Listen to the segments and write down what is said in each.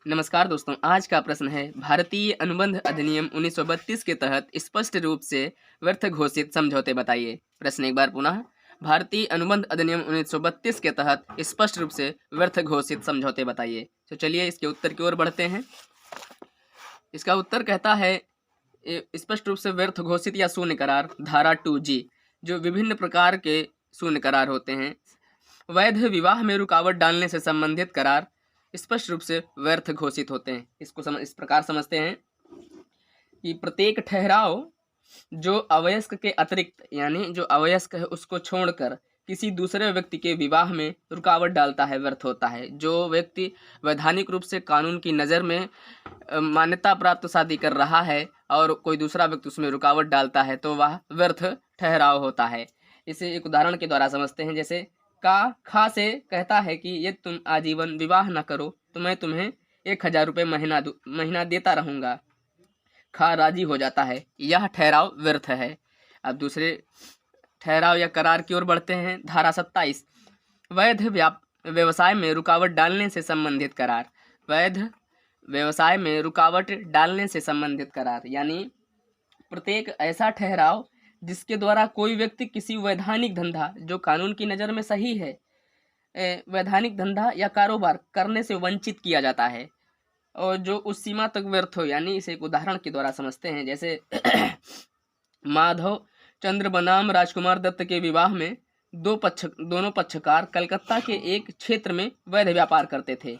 नमस्कार दोस्तों, आज का प्रश्न है भारतीय अनुबंध अधिनियम 1932 के तहत स्पष्ट रूप से व्यर्थ घोषित समझौते बताइए। प्रश्न एक बार पुनः, भारतीय अनुबंध अधिनियम 1932 के तहत स्पष्ट रूप से व्यर्थ घोषित समझौते बताइए। तो चलिए इसके उत्तर की ओर बढ़ते हैं। इसका उत्तर कहता है स्पष्ट रूप से व्यर्थ घोषित या शून्य करार धारा 2G, जो विभिन्न प्रकार के शून्य करार होते हैं। वैध विवाह में रुकावट डालने से संबंधित करार स्पष्ट रूप से व्यर्थ घोषित होते हैं। इसको इस प्रकार समझते हैं कि प्रत्येक ठहराव जो अवयस्क के अतिरिक्त यानी जो अवयस्क है उसको छोड़कर किसी दूसरे व्यक्ति के विवाह में रुकावट डालता है व्यर्थ होता है। जो व्यक्ति वैधानिक रूप से कानून की नज़र में मान्यता प्राप्त शादी कर रहा है और कोई दूसरा व्यक्ति उसमें रुकावट डालता है तो वह व्यर्थ ठहराव होता है। इसे एक उदाहरण के द्वारा समझते हैं। जैसे खा से कहता है कि यदि तुम आजीवन विवाह न करो तो मैं तुम्हें 1000 रुपये महीना देता रहूँगा। खा राजी हो जाता है, यह ठहराव व्यर्थ है। अब दूसरे ठहराव या करार की ओर बढ़ते हैं। धारा 27 वैध व्यवसाय में रुकावट डालने से संबंधित करार। वैध व्यवसाय में रुकावट डालने से संबंधित करार यानी प्रत्येक ऐसा ठहराव जिसके द्वारा कोई व्यक्ति किसी वैधानिक धंधा जो कानून की नज़र में सही है वैधानिक धंधा या कारोबार करने से वंचित किया जाता है और जो उस सीमा तक व्यर्थ हो। यानी इसे एक उदाहरण के द्वारा समझते हैं। जैसे माधव चंद्र बनाम राजकुमार दत्त के विवाह में दोनों पक्षकार कलकत्ता के एक क्षेत्र में वैध व्यापार करते थे।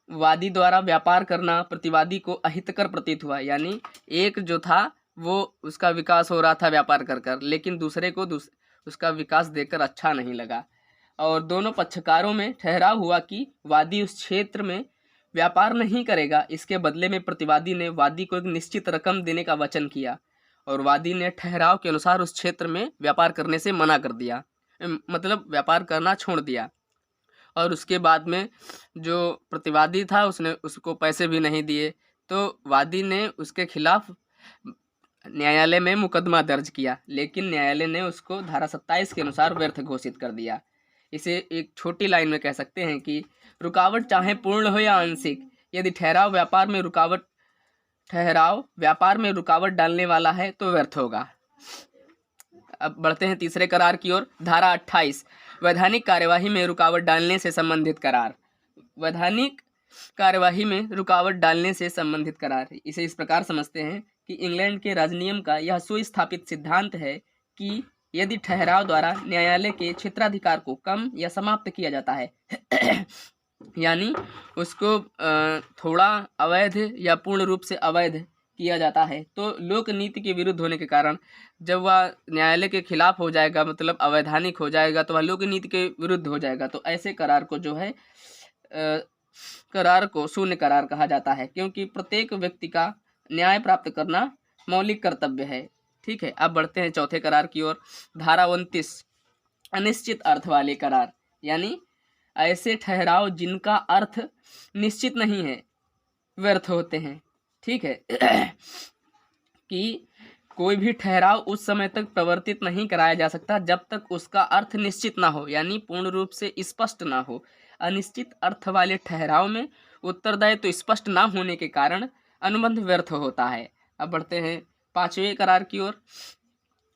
वादी द्वारा व्यापार करना प्रतिवादी को अहितकर प्रतीत हुआ, यानी एक जो था वो उसका विकास हो रहा था व्यापार कर कर, लेकिन दूसरे को उसका विकास देखकर अच्छा नहीं लगा और दोनों पक्षकारों में ठहराव हुआ कि वादी उस क्षेत्र में व्यापार नहीं करेगा। इसके बदले में प्रतिवादी ने वादी को एक निश्चित रकम देने का वचन किया और वादी ने ठहराव के अनुसार उस क्षेत्र में व्यापार करने से मना कर दिया, मतलब व्यापार करना छोड़ दिया। और उसके बाद में जो प्रतिवादी था उसने उसको पैसे भी नहीं दिए तो वादी ने उसके खिलाफ न्यायालय में मुकदमा दर्ज किया, लेकिन न्यायालय ने उसको धारा 27 के अनुसार व्यर्थ घोषित कर दिया। इसे एक छोटी लाइन में कह सकते हैं कि रुकावट चाहे पूर्ण हो या आंशिक, यदि ठहराव व्यापार में रुकावट डालने वाला है तो व्यर्थ होगा। अब बढ़ते हैं तीसरे करार की ओर। धारा 28 वैधानिक कार्यवाही में रुकावट डालने से संबंधित करार। वैधानिक कार्यवाही में रुकावट डालने से संबंधित करार, इसे इस प्रकार समझते हैं कि इंग्लैंड के राजनियम का यह सुस्थापित सिद्धांत है कि यदि ठहराव द्वारा न्यायालय के क्षेत्राधिकार को कम या समाप्त किया जाता है यानी उसको थोड़ा अवैध या पूर्ण रूप से अवैध किया जाता है तो लोक नीति के विरुद्ध होने के कारण जब वह न्यायालय के खिलाफ हो जाएगा, मतलब अवैधानिक हो जाएगा, तो वह लोक नीति के विरुद्ध हो जाएगा। तो ऐसे करार को जो है करार को शून्य करार कहा जाता है, क्योंकि प्रत्येक व्यक्ति का न्याय प्राप्त करना मौलिक कर्तव्य है। ठीक है, अब बढ़ते हैं चौथे करार की ओर। धारा 29 अनिश्चित अर्थ वाले करार, यानी ऐसे ठहराव जिनका अर्थ निश्चित नहीं है व्यर्थ होते हैं। ठीक है कि कोई भी ठहराव उस समय तक प्रवर्तित नहीं कराया जा सकता जब तक उसका अर्थ निश्चित ना हो, यानी पूर्ण रूप से स्पष्ट ना हो। अनिश्चित अर्थ वाले ठहराव में उत्तरदायित्व तो स्पष्ट ना होने के कारण अनुबंध व्यर्थ होता है। अब बढ़ते हैं पांचवें करार की ओर।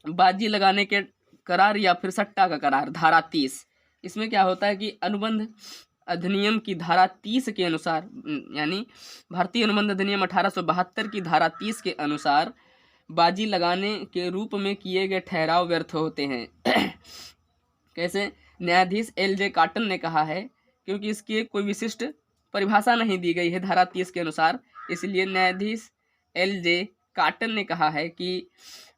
बाजी लगाने के करार या फिर सट्टा का करार। धारा 30 इसमें क्या होता है कि अनुबंध अधिनियम की धारा 30 के अनुसार, यानी भारतीय अनुबंध अधिनियम 1872 की धारा 30 के अनुसार बाजी लगाने के रूप में किए गए ठहराव व्यर्थ होते हैं। कैसे? न्यायाधीश LJ काटन ने कहा है, क्योंकि इसकी कोई विशिष्ट परिभाषा नहीं दी गई है धारा 30 के अनुसार, इसलिए न्यायाधीश LJ काटन ने कहा है कि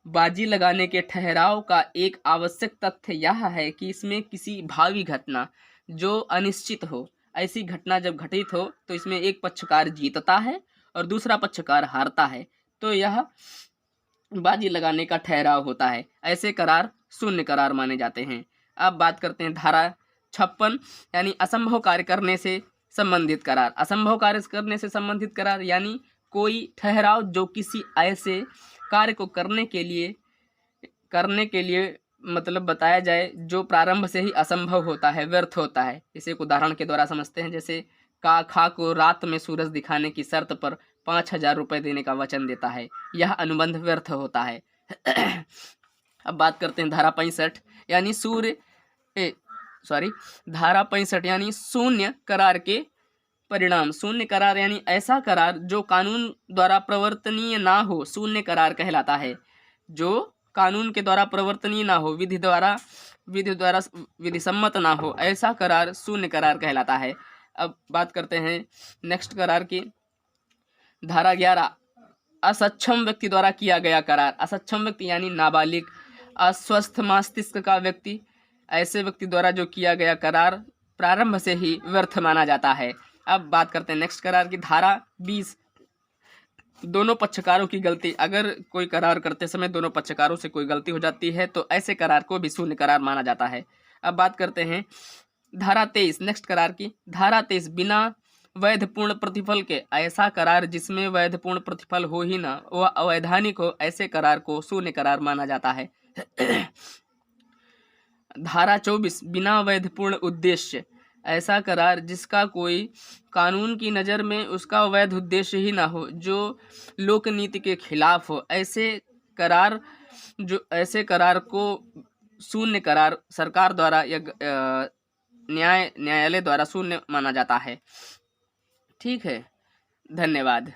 बाजी लगाने के ठहराव का एक आवश्यक तथ्य यह है कि इसमें किसी भावी घटना जो अनिश्चित हो, ऐसी घटना जब घटित हो तो इसमें एक पक्षकार जीतता है और दूसरा पक्षकार हारता है, तो यह बाजी लगाने का ठहराव होता है। ऐसे करार शून्य करार माने जाते हैं। अब बात करते हैं धारा 56 यानी असंभव कार्य करने से संबंधित करार। असंभव कार्य करने से संबंधित करार यानी कोई ठहराव जो किसी ऐसे कार्य को करने के लिए मतलब बताया जाए जो प्रारंभ से ही असंभव होता है, व्यर्थ होता है। इसे एक उदाहरण के द्वारा समझते हैं। जैसे खा को रात में सूरज दिखाने की शर्त पर 5,000 रुपये देने का वचन देता है, यह अनुबंध व्यर्थ होता है। अब बात करते हैं धारा 65 यानी धारा 65 यानी शून्य करार के परिणाम। शून्य करार यानी ऐसा करार जो कानून द्वारा प्रवर्तनीय ना हो, शून्य करार कहलाता है। जो कानून के द्वारा प्रवर्तनीय ना हो, विधि सम्मत ना हो, ऐसा करार शून्य करार कहलाता है। अब बात करते हैं नेक्स्ट करार की। धारा 11 असक्षम व्यक्ति द्वारा किया गया करार। असक्षम व्यक्ति यानी नाबालिग, अस्वस्थ मस्तिष्क का व्यक्ति, ऐसे व्यक्ति द्वारा जो किया गया करार प्रारंभ से ही व्यर्थ माना जाता है। अब बात करते हैं नेक्स्ट करार की। धारा 20 दोनों पक्षकारों की गलती। अगर कोई करार करते समय दोनों पक्षकारों से कोई गलती हो जाती है तो ऐसे करार को भी शून्य करार माना जाता है। अब बात करते हैं धारा 23 नेक्स्ट करार की। धारा 23 बिना वैध पूर्ण प्रतिफल के। ऐसा करार जिसमें वैध पूर्ण प्रतिफल हो ही ना, वह अवैधानिक हो, ऐसे करार को शून्य करार माना जाता है। धारा 24 बिना वैध पूर्ण उद्देश्य। ऐसा करार जिसका कोई कानून की नज़र में उसका वैध उद्देश्य ही ना हो, जो लोक नीति के खिलाफ हो, ऐसे करार को शून्य करार सरकार द्वारा या न्यायालय द्वारा शून्य माना जाता है। ठीक है, धन्यवाद।